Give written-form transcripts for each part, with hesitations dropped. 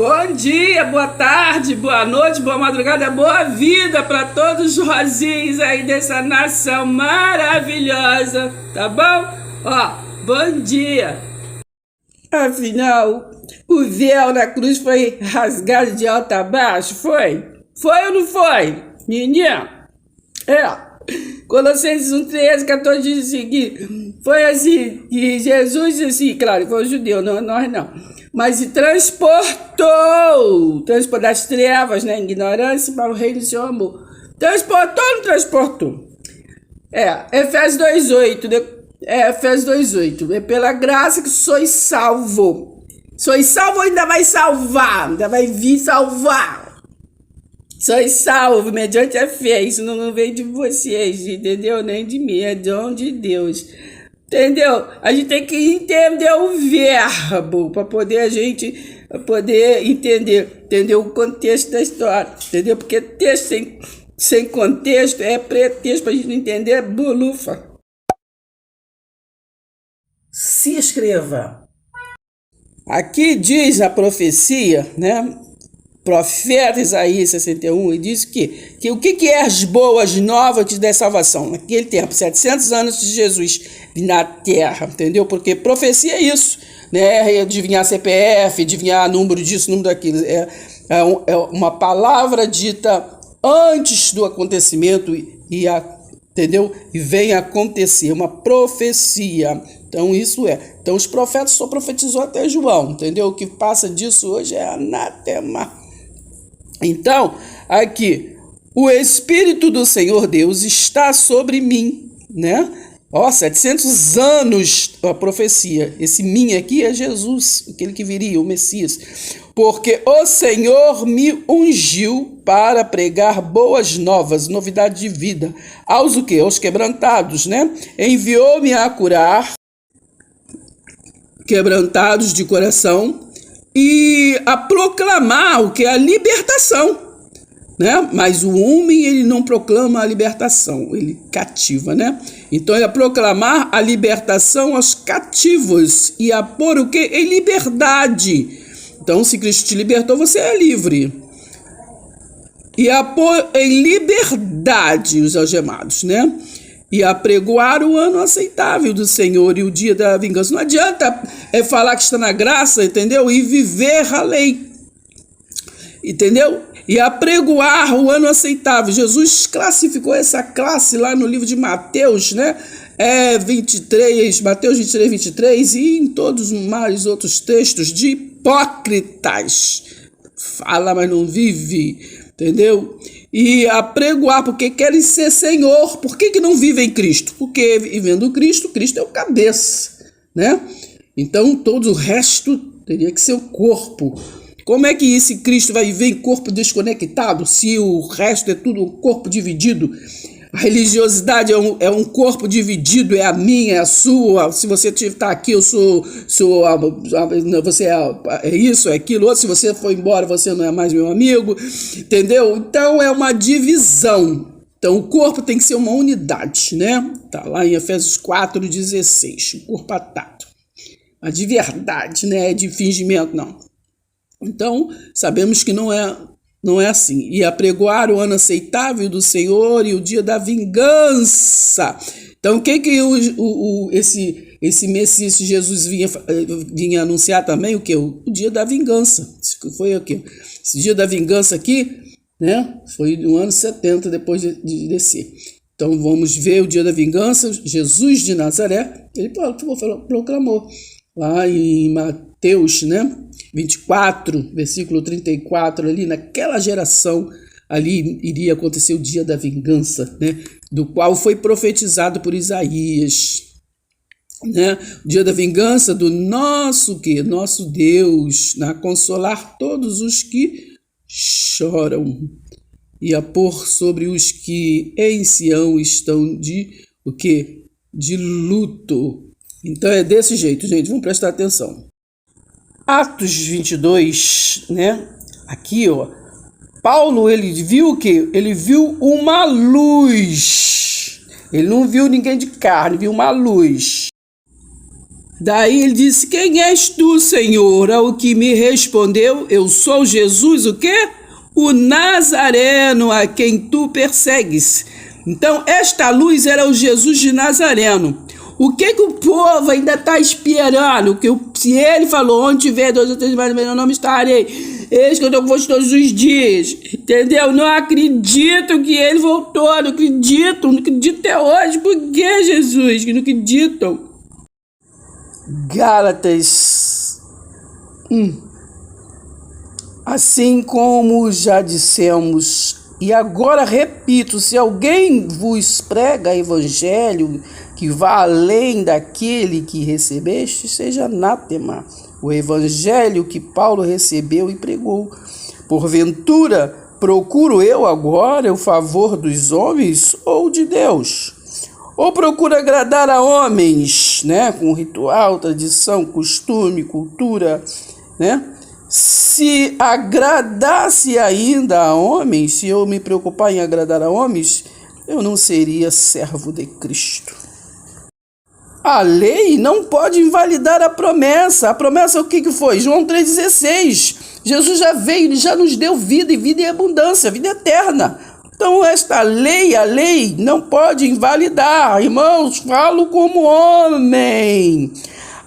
Bom dia, boa tarde, boa noite, boa madrugada, boa vida para todos os rosinhos aí dessa nação maravilhosa, tá bom? Ó, bom dia. Afinal, o véu na cruz foi rasgado de alto a baixo, foi? Foi ou não foi, menina? Colossenses 1, 13, 14 diz o seguinte: foi assim, e Jesus, assim, claro, foi um judeu, não, nós não, mas se transportou das trevas, né, ignorância para o reino do seu amor. Transportou ou não transportou? Efésios 2,8, né? Efésios 2,8, é pela graça que sois salvo. Sois salvo ou ainda vai salvar? Ainda vai vir salvar. Sois salvo mediante a fé. Isso não vem de vocês, entendeu? Nem de mim, é dom de Deus. Entendeu? A gente tem que entender o verbo para poder a gente entender o contexto da história, entendeu? Porque texto sem contexto é pretexto para a gente não entender bolufa. Se escreva. Aqui diz a profecia, né? Profeta Isaías 61, e diz que o que é as boas novas da salvação? Naquele tempo, 700 anos de Jesus na terra, entendeu? Porque profecia é isso, né? Adivinhar CPF, adivinhar número disso, número daquilo. É uma palavra dita antes do acontecimento entendeu? E vem acontecer, uma profecia. Então isso é. Então os profetas só profetizou até João, entendeu? O que passa disso hoje é anatema. Então, aqui, o Espírito do Senhor Deus está sobre mim, né? 700 anos a profecia. Esse mim aqui é Jesus, aquele que viria, o Messias. Porque o Senhor me ungiu para pregar boas novas, novidade de vida. Aos o quê? Aos quebrantados, né? Enviou-me a curar quebrantados de coração e a proclamar o que é a libertação, né? Mas o homem, ele não proclama a libertação, ele cativa, né? Então é a proclamar a libertação aos cativos e a pôr o que? Em liberdade. Então, se Cristo te libertou, você é livre. E a pôr em liberdade os algemados, né? E apregoar o ano aceitável do Senhor e o dia da vingança. Não adianta falar que está na graça, entendeu? E viver a lei, entendeu? E apregoar o ano aceitável. Jesus classificou essa classe lá no livro de Mateus, né? Mateus 23, 23 e em todos mais outros textos de hipócritas. Fala, mas não vive, entendeu? E apregoar, porque querem ser Senhor. Por que não vivem em Cristo? Porque vivendo Cristo, Cristo é o cabeça, né? Então todo o resto teria que ser o corpo. Como é que esse Cristo vai viver em corpo desconectado, se o resto é tudo um corpo dividido? A religiosidade é um corpo dividido, é a minha, é a sua. Se você está aqui, eu sou você é isso, é aquilo. Ou se você for embora, você não é mais meu amigo, entendeu? Então é uma divisão. Então o corpo tem que ser uma unidade, né? Tá lá em Efésios 4:16, o corpo atado. Mas de verdade, né? De fingimento, não. Então sabemos que não é assim. E apregoar o ano aceitável do Senhor e o dia da vingança. Então, o que esse Messias Jesus vinha anunciar também? O que? O dia da vingança. Foi o quê? Esse dia da vingança aqui, né? Foi no ano 70 depois de descer. Então, vamos ver o dia da vingança. Jesus de Nazaré, ele proclamou lá em Mateus, né? 24, versículo 34, ali naquela geração, ali iria acontecer o dia da vingança, né? Do qual foi profetizado por Isaías, né? O dia da vingança do nosso Deus, a consolar todos os que choram e a pôr sobre os que em Sião estão de luto. Então é desse jeito, gente, vamos prestar atenção. Atos 22, né? Aqui, ó. Paulo, ele viu o quê? Ele viu uma luz. Ele não viu ninguém de carne, viu uma luz. Daí ele disse: quem és tu, Senhor? Ao que me respondeu: eu sou Jesus, o quê? O Nazareno, a quem tu persegues. Então, esta luz era o Jesus de Nazareno. O que o povo ainda está esperando? Se ele falou: onde tiver 2 ou 3 mais no meu nome estarei. Eis que eu estou convosco todos os dias. Entendeu? Não acredito que ele voltou. Não acredito até hoje. Por que, Jesus? Que não acreditam? Gálatas 1. Assim como já dissemos, e agora repito, se alguém vos prega evangelho que vá além daquele que recebeste, seja anátema. O evangelho que Paulo recebeu e pregou. Porventura, procuro eu agora o favor dos homens ou de Deus? Ou procuro agradar a homens, né? Com ritual, tradição, costume, cultura, né? Se agradasse ainda a homens, se eu me preocupar em agradar a homens, eu não seria servo de Cristo. A lei não pode invalidar a promessa. A promessa o que foi? João 3,16. Jesus já veio, ele já nos deu vida, e vida em abundância, vida eterna. Então esta lei, a lei não pode invalidar. Irmãos, falo como homem.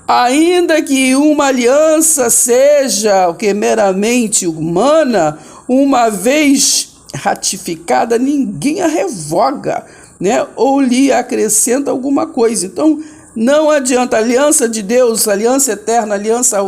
Ainda que uma aliança seja o que meramente humana, uma vez ratificada, ninguém a revoga, né? Ou lhe acrescenta alguma coisa. Então, não adianta. A aliança de Deus, a aliança eterna, a aliança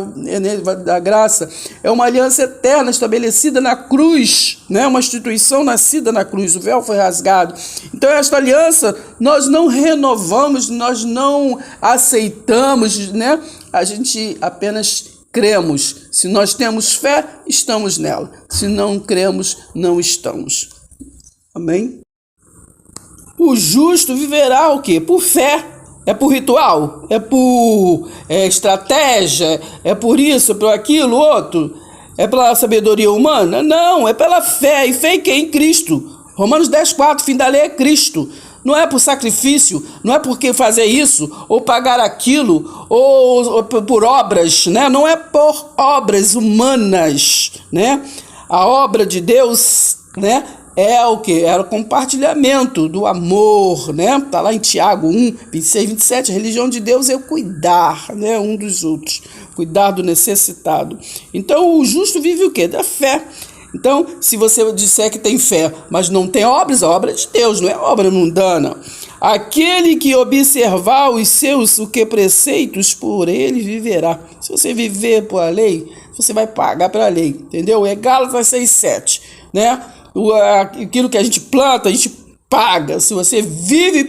da graça, é uma aliança eterna estabelecida na cruz, né? Uma instituição nascida na cruz. O véu foi rasgado. Então, esta aliança nós não renovamos, nós não aceitamos, né? A gente apenas cremos. Se nós temos fé, estamos nela. Se não cremos, não estamos. Amém? O justo viverá o quê? Por fé. É por ritual? É por estratégia? É por isso, é por aquilo, outro? É pela sabedoria humana? Não, é pela fé. E fé em quem? Em Cristo. Romanos 10,4, fim da lei é Cristo. Não é por sacrifício, não é porque fazer isso, ou pagar aquilo, ou por obras, né? Não é por obras humanas, né? A obra de Deus, né? É o que? É o compartilhamento do amor, né? Tá lá em Tiago 1, 26, 27. A religião de Deus é o cuidar, né? Um dos outros. Cuidar do necessitado. Então, o justo vive o quê? Da fé. Então, se você disser que tem fé, mas não tem obras, a obra é de Deus, não é obra mundana. Aquele que observar os seus preceitos, por ele viverá. Se você viver por a lei, você vai pagar pela lei, entendeu? É Gálatas 6,7, né? Aquilo que a gente planta, a gente paga. Se você vive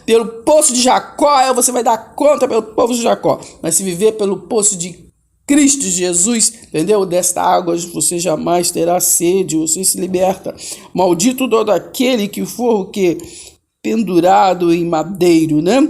pelo poço de Jacó, você vai dar conta pelo povo de Jacó. Mas se viver pelo poço de Cristo Jesus, entendeu? Desta água você jamais terá sede, você se liberta. Maldito todo aquele que for o quê? Pendurado em madeiro, né?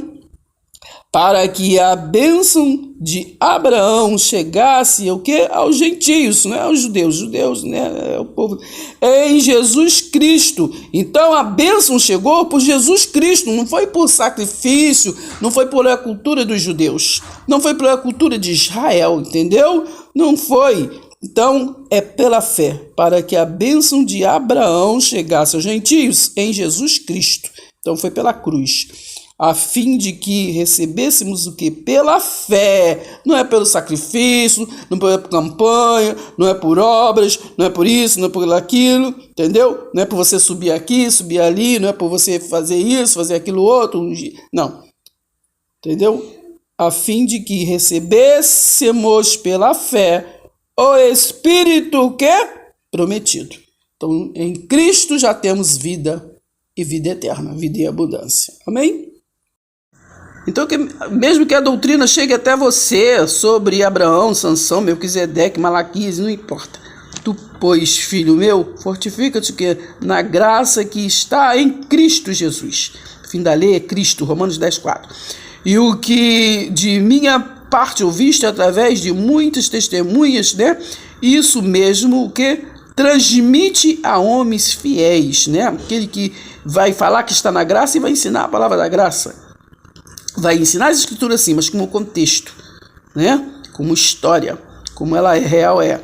Para que a bênção de Abraão chegasse o quê? Aos gentios, não é aos judeus, né? É o povo. É em Jesus Cristo. Então a bênção chegou por Jesus Cristo, não foi por sacrifício, não foi por a cultura dos judeus, não foi pela cultura de Israel, entendeu? Não foi. Então é pela fé, para que a bênção de Abraão chegasse aos gentios em Jesus Cristo. Então foi pela cruz, a fim de que recebêssemos o que? Pela fé. Não é pelo sacrifício, não é por campanha, não é por obras, não é por isso, não é por aquilo, entendeu? Não é por você subir aqui, subir ali, não é por você fazer isso, fazer aquilo outro, não, entendeu? A fim de que recebêssemos pela fé o Espírito que prometido. Então, em Cristo já temos vida e vida eterna, vida e abundância. Amém? Então, mesmo que a doutrina chegue até você sobre Abraão, Sansão, Melquisedeque, Malaquias, não importa. Tu, pois, filho meu, fortifica-te na graça que está em Cristo Jesus. O fim da lei é Cristo, Romanos 10,4. E o que de minha parte ouviste através de muitas testemunhas, né? Isso mesmo o que transmite a homens fiéis, né? Aquele que vai falar que está na graça e vai ensinar a palavra da graça. Vai ensinar as escrituras sim, mas com o contexto, né? Como história, como ela é real é.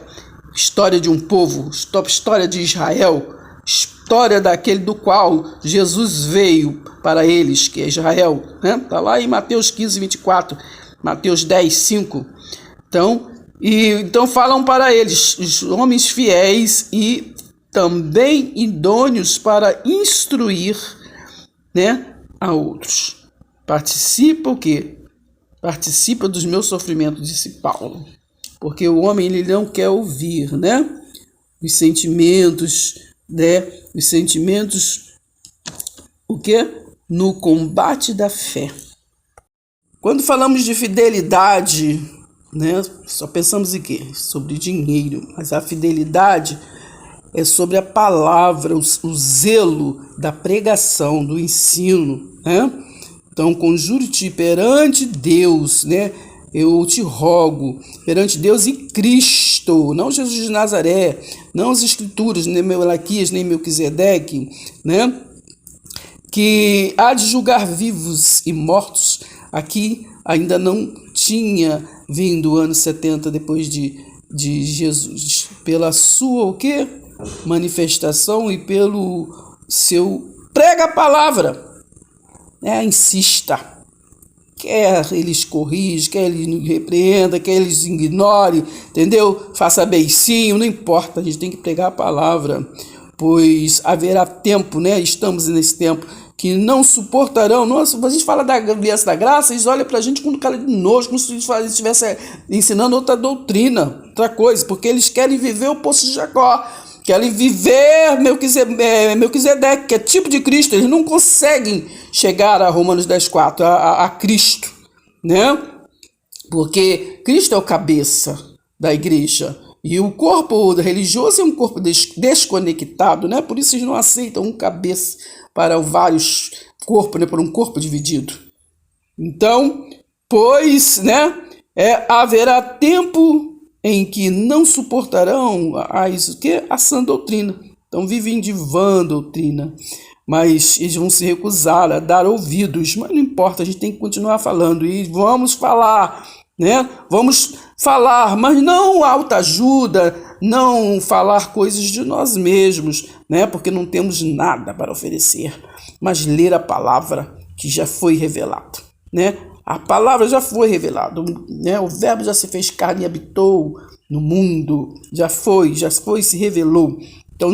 História de um povo, história de Israel, história daquele do qual Jesus veio para eles, que é Israel, né? Tá lá em Mateus 15, 24, Mateus 10, 5. Então falam para eles, os homens fiéis e também idôneos para instruir, né, a outros. Participa o quê? Participa dos meus sofrimentos, disse Paulo. Porque o homem ele não quer ouvir, né? Os sentimentos, né? Os sentimentos, o quê? No combate da fé. Quando falamos de fidelidade, né? Só pensamos em quê? Sobre dinheiro. Mas a fidelidade é sobre a palavra, o zelo da pregação, do ensino, né? Então, conjuro-te perante Deus, né? Eu te rogo, perante Deus e Cristo, não Jesus de Nazaré, não as Escrituras, nem Melaquias, nem Melquisedeque, né? Que há de julgar vivos e mortos. Aqui ainda não tinha vindo o ano 70 depois de Jesus. Pela sua o quê? Manifestação e pelo seu prega a palavra. Insista. Quer eles corrigem, quer eles repreendam, quer eles ignorem, entendeu? Faça beicinho, não importa, a gente tem que pregar a palavra, pois haverá tempo, né? Estamos nesse tempo que não suportarão. Nossa, a gente fala da aliança da graça, eles olham pra gente com cara de nojo, como se eles estivessem ensinando outra doutrina, outra coisa, porque eles querem viver o poço de Jacó. Querem viver Melquisedeque, que é tipo de Cristo. Eles não conseguem chegar a Romanos 10,4, a Cristo, né? Porque Cristo é o cabeça da igreja. E o corpo religioso é um corpo desconectado, né? Por isso eles não aceitam um cabeça para vários corpos, né? Para um corpo dividido. Então, pois, né? Haverá tempo em que não suportarão a sã doutrina. Então vivem de vã doutrina, mas eles vão se recusar a dar ouvidos, mas não importa, a gente tem que continuar falando, e vamos falar, né? Vamos falar, mas não autoajuda, não falar coisas de nós mesmos, né? Porque não temos nada para oferecer, mas ler a palavra que já foi revelada, né? A palavra já foi revelada, né? O verbo já se fez carne e habitou no mundo, já foi, se revelou. Então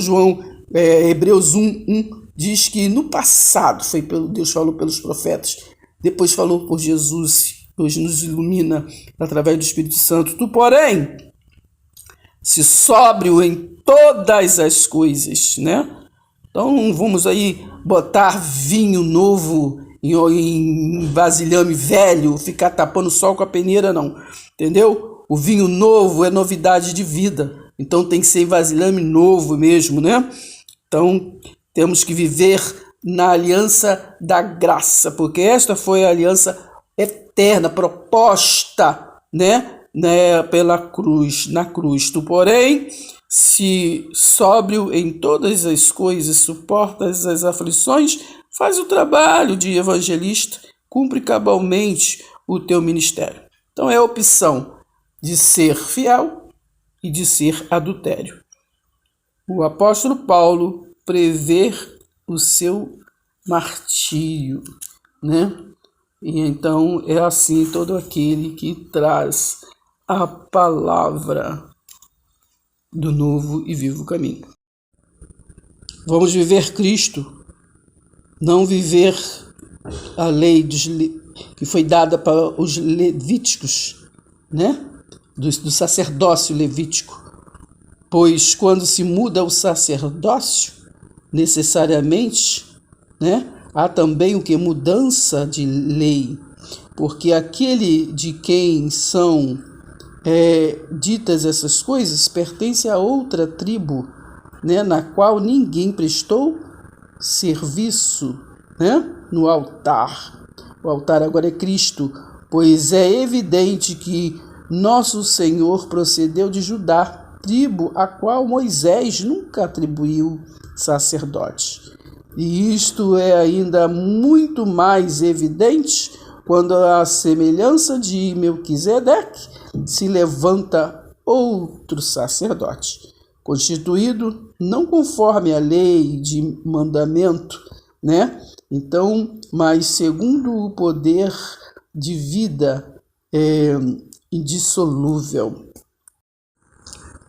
Hebreus 1:1 diz que no passado Deus falou pelos profetas, depois falou por Jesus, hoje nos ilumina através do Espírito Santo. Tu, porém, se sóbrio em todas as coisas, né? Então não vamos aí botar vinho novo em vasilhame velho, ficar tapando o sol com a peneira, não, entendeu? O vinho novo é novidade de vida, então tem que ser em vasilhame novo mesmo, né? Então temos que viver na aliança da graça, porque esta foi a aliança eterna, proposta, né? Pela cruz, na cruz. Tu, porém, se sóbrio em todas as coisas, suportas as aflições, faz o trabalho de evangelista, cumpre cabalmente o teu ministério. Então é a opção de ser fiel e de ser adultério. O apóstolo Paulo prevê o seu martírio, né? E então é assim todo aquele que traz a palavra do novo e vivo caminho. Vamos viver Cristo, não viver a lei que foi dada para os levíticos, né? Do sacerdócio levítico. Pois quando se muda o sacerdócio, necessariamente, né? Há também o que? Mudança de lei. Porque aquele de quem são ditas essas coisas pertence a outra tribo, né? Na qual ninguém prestou serviço, né? No altar. O altar agora é Cristo, pois é evidente que nosso Senhor procedeu de Judá, tribo a qual Moisés nunca atribuiu sacerdote. E isto é ainda muito mais evidente quando a semelhança de Melquisedeque se levanta outro sacerdote, constituído não conforme a lei de mandamento, né? Então, mas segundo o poder de vida indissolúvel.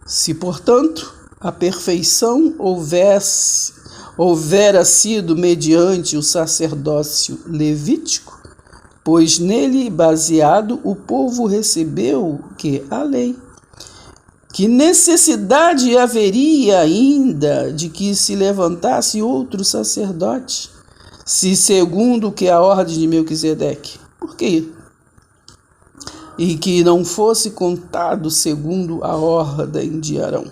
Se, portanto, a perfeição houvera sido mediante o sacerdócio levítico, pois nele baseado o povo recebeu a lei. Que necessidade haveria ainda de que se levantasse outro sacerdote, se segundo que a ordem de Melquisedeque? Por quê? E que não fosse contado segundo a ordem de Arão.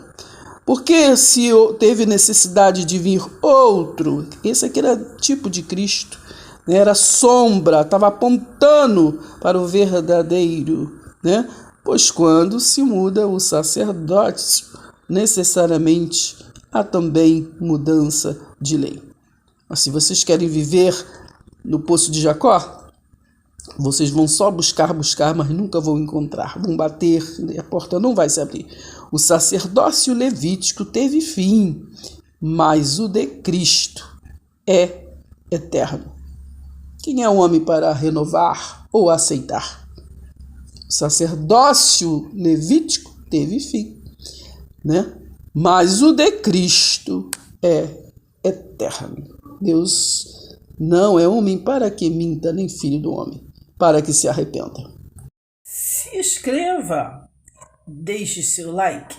Porque se teve necessidade de vir outro, esse aqui era tipo de Cristo, né? Era sombra, estava apontando para o verdadeiro, né? Pois quando se muda o sacerdócio, necessariamente há também mudança de lei. Mas se vocês querem viver no poço de Jacó, vocês vão só buscar, mas nunca vão encontrar. Vão bater e a porta não vai se abrir. O sacerdócio levítico teve fim, mas o de Cristo é eterno. Quem é o homem para renovar ou aceitar? O sacerdócio levítico teve fim, né? Mas o de Cristo é eterno. Deus não é homem para que minta, nem filho do homem para que se arrependa. Se inscreva, deixe seu like.